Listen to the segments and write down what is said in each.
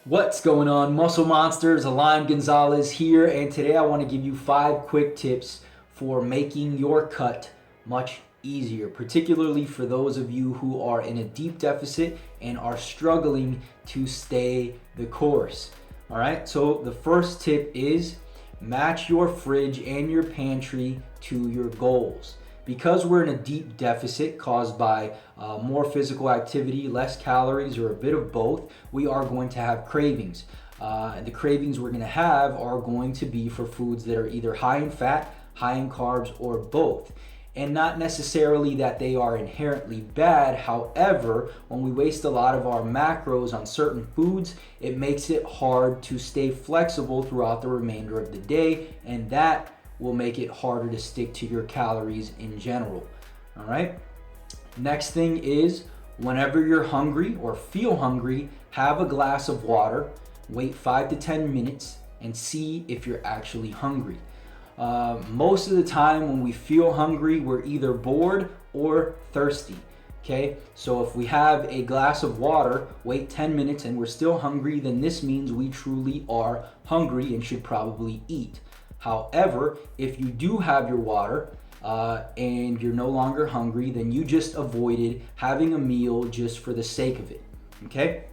What's going on, Muscle Monsters? Alain Gonzalez here, and today I want to give you 5 quick tips for making your cut much easier, particularly for those of you who are in a deep deficit and are struggling to stay the course. All right, so the first tip is match your fridge and your pantry to your goals. Because we're in a deep deficit caused by more physical activity, less calories, or a bit of both, we are going to have cravings. And the cravings we're going to have are going to be for foods that are either high in fat, high in carbs, or both. And not necessarily that they are inherently bad. However, when we waste a lot of our macros on certain foods, it makes it hard to stay flexible throughout the remainder of the day, and that will make it harder to stick to your calories in general. All right. Next thing is, whenever you're hungry or feel hungry, have a glass of water, wait 5 to 10 minutes, and see if you're actually hungry. Most of the time when we feel hungry, we're either bored or thirsty. Okay, so if we have a glass of water, wait 10 minutes, and we're still hungry, then this means we truly are hungry and should probably eat. However, if you do have your water and you're no longer hungry, then you just avoided having a meal just for the sake of it. Okay?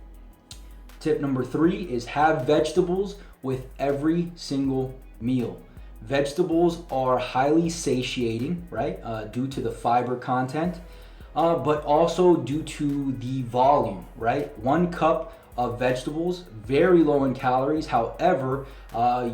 Tip number 3 is have vegetables with every single meal. Vegetables are highly satiating, right? Due to the fiber content, but also due to the volume, right? 1 cup of vegetables, very low in calories. However,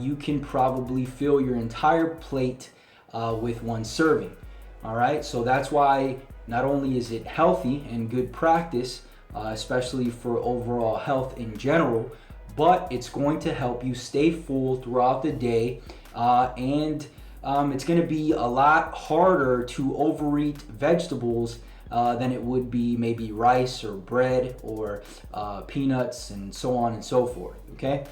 you can probably fill your entire plate with 1 serving. All right, so that's why not only is it healthy and good practice, especially for overall health in general, but it's going to help you stay full throughout the day, and it's going to be a lot harder to overeat vegetables than it would be maybe rice or bread or peanuts and so on and so forth, okay?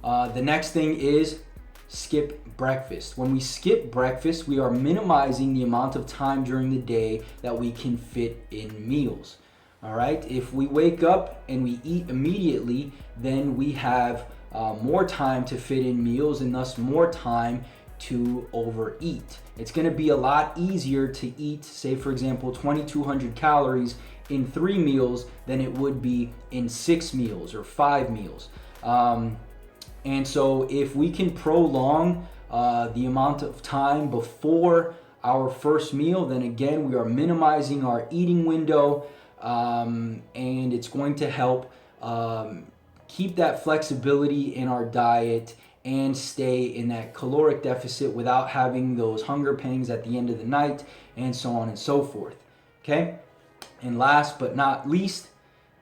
The next thing is skip breakfast. When we skip breakfast, we are minimizing the amount of time during the day that we can fit in meals, all right? If we wake up and we eat immediately, then we have more time to fit in meals and thus more time to overeat. It's going to be a lot easier to eat, say for example, 2,200 calories in 3 meals than it would be in 6 meals or 5 meals. And so if we can prolong the amount of time before our first meal, then again, we are minimizing our eating window, and it's going to help keep that flexibility in our diet and stay in that caloric deficit without having those hunger pangs at the end of the night, and so on and so forth. Okay? And last but not least,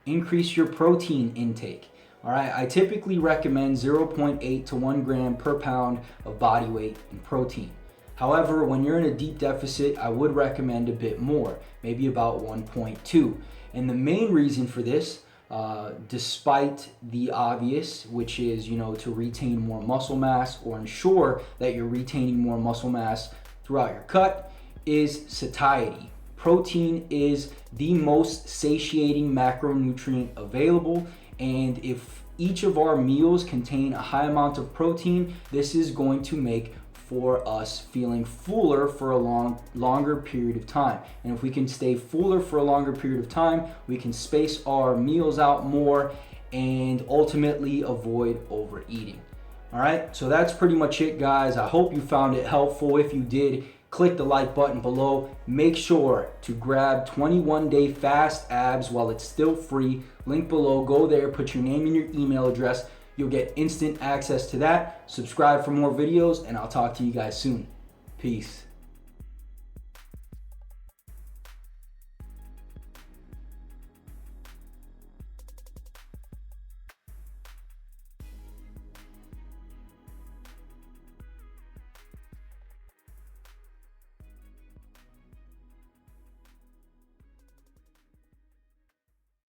increase your protein intake. All right, I typically recommend 0.8 to 1 gram per pound of body weight in protein. However, when you're in a deep deficit, I would recommend a bit more, maybe about 1.2. And the main reason for this, despite the obvious, which is, to retain more muscle mass or ensure that you're retaining more muscle mass throughout your cut, is satiety. Protein is the most satiating macronutrient available, and if each of our meals contain a high amount of protein, this is going to make for us feeling fuller for a longer period of time. And if we can stay fuller for a longer period of time, we can space our meals out more and ultimately avoid overeating. All right, so that's pretty much it, guys. I hope you found it helpful. If you did, click the like button below. Make sure to grab 21-day fast abs while it's still free. Link below. Go there, put your name and your email address. You'll get instant access to that. Subscribe for more videos, and I'll talk to you guys soon. Peace.